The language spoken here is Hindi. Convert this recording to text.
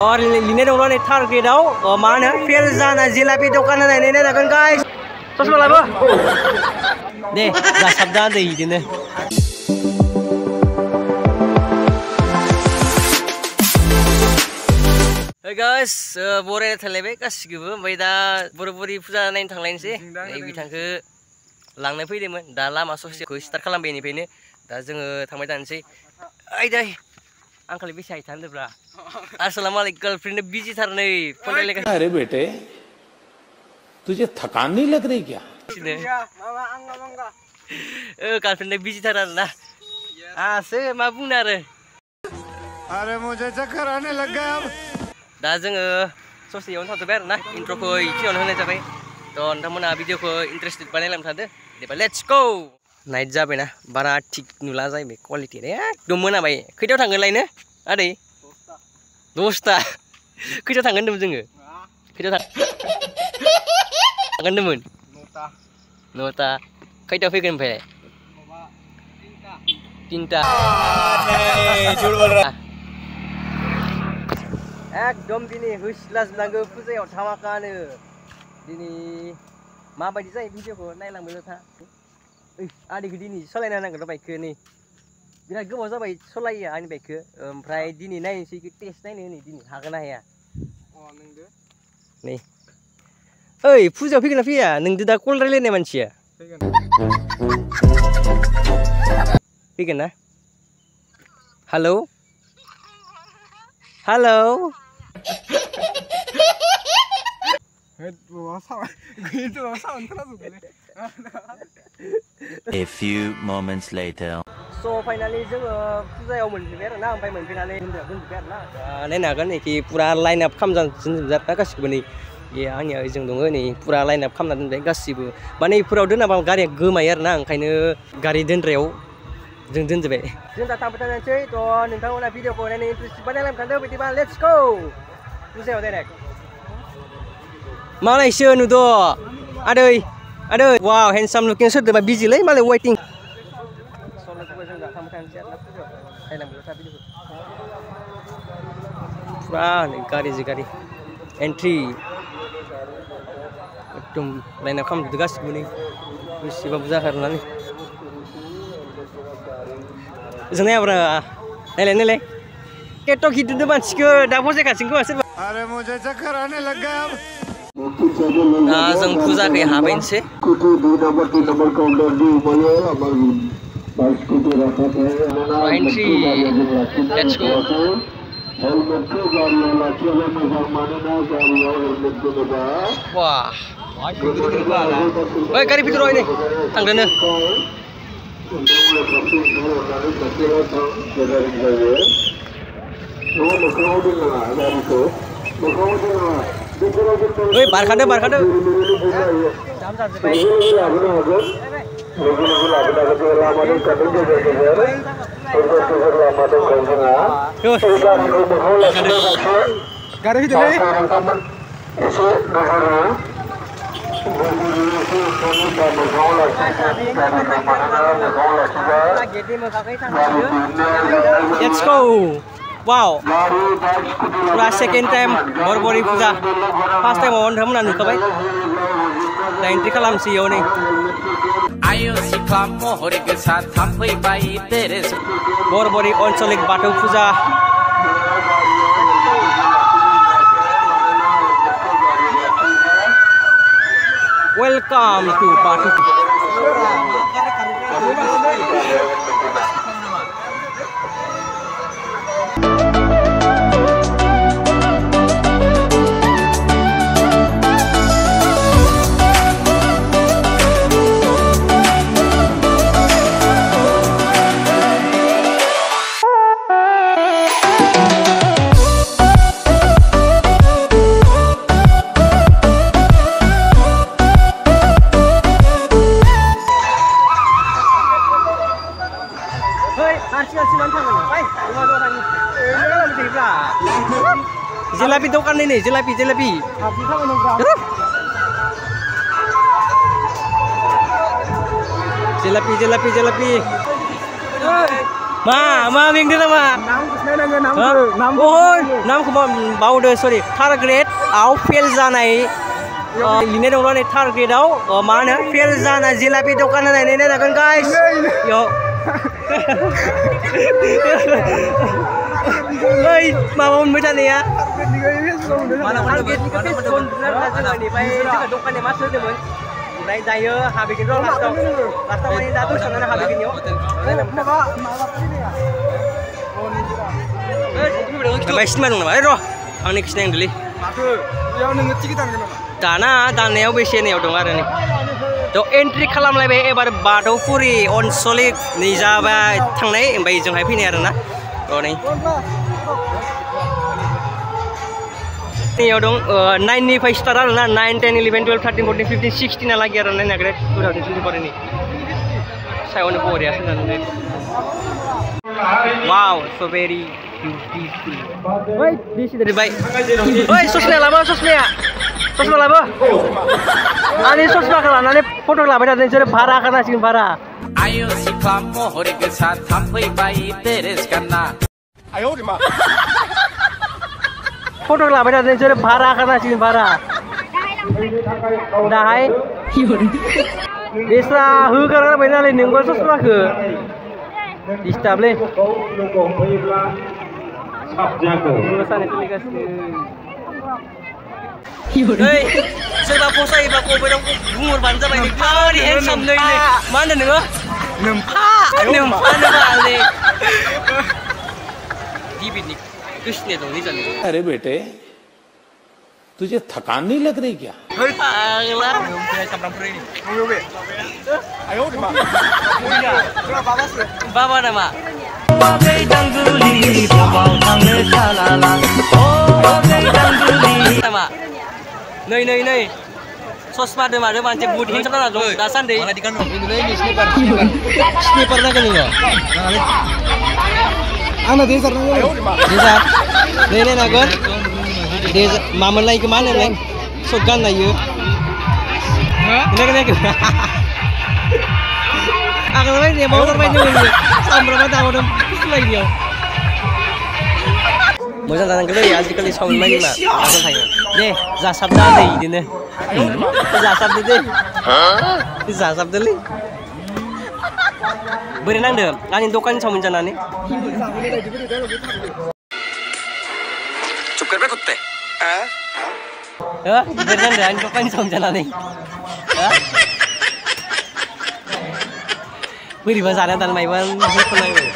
और लिने दङ नै टार्गेटआव मा होनो फेल जाना जिलापि दखान होनानै नायनांगोन गाइस ससमा लाबो दे जासाबदा दै इदिनो Hey guys, bore थालायबाय गासिबो ओमफ्राय दा बर'बुरि फुजा नायनो थांलायनोसै बिथांखौ लांनो फैदोंमोन दा लामा ससेखौ स्टार्ट खालामबाय बेनिफ्रायनो दा जोङो थांबाय थानोसै आयदै आंखालि बेसे हायथा होनदोब्रा अस्सलाम वालेकुम गर्लफ्रेंड बिजी थार नै फन रायलायगासिनो अरे बेटे तुझे थकान नहीं लग रही क्या गर्लफ्रेंड बिजी थार आरोना आसो मा बुंनो आरो अरे मुझे चक्कर आने लग गया अब दा जोङो ससेयावनो थाथ'बाय आरोना इन्ट्र'खौ इखिनियावनो होनाय जाबाय थ' नोंथांमोना भिडिअखौ इन्टारेस्टेड बानायलांनो थादो देबा लेट्स गो नाइट जाबायना बारा थिग नुला जाहैबाय क्वालिटि एकदम मोनाबाय खैथायाव थांगोन लायनो आदै 10ता खैथायाव थांगोन होन्दोंमोन जोङो खैथायाव थांगोन होन्दोंमोन 9ता खैथायाव फैगोन ओमफ्राय 3ता एकदम दिनै होसिलाजोबनांगौ फुजायाव धामाकानो दिनै माबायदि जायो भिडिअखौ नायलांबायल' था आदैखौ दिनै सालायना होनांगोन बाइकखौ नै बिराद गोबाव जाबाय सालायो आंनि बाइकखौ ओमफ्राय दिनै नायनोसै टेस्ट नायनो नै दिनै हागोन ना हाया नै ओइ फुजायाव फैगोन ना फैया नोंदो दा कल रायलायनाय मानसिया फैगोन ना hello hello A few moments later. So finally जोङो फुजायाव मोनफैबाय आरोना ओमफ्राय मोनफैनानै दोनजोबबाय आरोना नायनो हागोन नै पुरा लाइन आप खालामजोबना गासिबो नै आंनिया ओजों दङ नै पुरा लाइन आप खालामना दोनबाय गासिबो माने इफोराव दोनाबा गारिया गोमायो आरोना ओंखायनो गारि दोनग्रायाव जों दोनजोबबाय जों दा थांबाय थानोसै थ' नोंथांमोना भिडिअखौ नायनो इन्टारेस्ट बानायलांनो थांदों बिदिबा लेट्स गो फुजायाव डाइरेक्ट मालायसो नुद' आदै आदै वाव हेन्डसाम लुकिं सोरदोबा बिजिलै मालाय वेटिं जों दा थांबाय थानोसै आरोना फुजायाव नायलांबायल' था भिडिअखौ पुरा गारिजों गारि एन्ट्रि एकदम लाइन आप खालामजोबदों गासिबो नै बेसेबा बुरजा आरोना नै जों नायाब्रा नायलाय केटक हिदुदो मानसिखौ दा फसायगासिनो खोमा सोरबा अरे मुझे चक्कर आने लग गया अब दा जों फुजाखै हाबैनोसै एन्ट्रि लेट्स गो वाह ओइ गारि भितराव नै थांदोनो ओइ बारखादो जाम जाजोब्बाय गारि भितराव Let's go! Wow! Pura second time Borobudur Puja. First time on nonton nukabai. Da entry खालामसै इयाव नै. आयो सिख्ला महरै गोसा थाफैबाय तेरे Borobudur Anchalik Bathौ Puja. Welcome to Bathau. Jelapi dokan ini, jelapi. Jelapi. मा मेंदो नामा नामखौ बावदो सरि थार्ड ग्रेडआव फेल जानाय लिरनाय दंल' नै थार्ड ग्रेडआव मा होनो फेल जानाय जिलापि दखान होनानै नायनांगोन गाइस बेयाव ओइ माबा मोनबाय थानाया जोंनिफ्राय जोङो दखाननि मा सोदोंमोन ओमफ्राय दायो हाबैगोन र' लास्टाव माने दा दसे थानानै हाबैगोन ओमफ्राय सिनेमा दं नामा र' आं नेक्स्ट नायदोंलै दाना दाननायाव बेसेनायाव दं आरो नै थ' एन्ट्रि खालामलायबाय एबार बाथौफुरि अनसलिक नै जाबाय थांनाय ओमफ्राय जोंहाय फैनाय आरोना र' नै दं 9निफ्राय स्टार्ट आरोना 9, 10, 11, 12, 13, 14, 15, 16 लागि आरो नायनो नागिरो 2024 सायावनो बरिया सोनानै वाव स' भेरि बिउटिफुल ओइ दिस इज बाय ओइ ससमाया लाबो ससमा लाबो आंनि ससमाखौ लानानै फट' लाबाय थादों नोंसोरो भारा खानांसिगोन भारा आयु सिख्ला महर गोसा थाफैबाय ड्रेस गानना फट' लाबाय थादों नोंसोरो भारा खानांसिगोन भारा दाहाय बेस्रा होगारबाय नालाय नोंबो ससमाखौ दिस्टार्बलै मोसानाय सोलिगासिनो ओइ सोरबा फसायोबा कमेन्टआव बुंहरबानो जाबाय माबायदि हेन्डसाम नै मा होनदों नोङो नोम्फानो बालि गिबिनि कृष्ण दं निजानो अरे बेटे तुझे थकान नहीं लग रही क्या बाबा नामा नै ससमा दोमादो मानसि बुट हिंसा जाना दं दासान्दि स्निपार नांगौ नोङो आंना देजार नांगौ देजार नै नायनांगोन मामोन लायखो मा होनोमोनलाय सट गाननायो नायगोन आगोलावहाय नेमाव थारबाय जोङो सामब्रामा दावदों लायनियाव मोजां जानांगौलै आजिखालि साउन्ड माइनिमा आगोल थायो दे जासाबदा दै बिदिनो जासाबदो दे जासाबदोलै बोरै नांदों आंनि दखाननि साउन्ड जानानै चुप कर बे कुत्ते बोरै नांदों आंनि दखाननि साउन्ड जानानै बोरैबा जाना दान माइबा नांगौ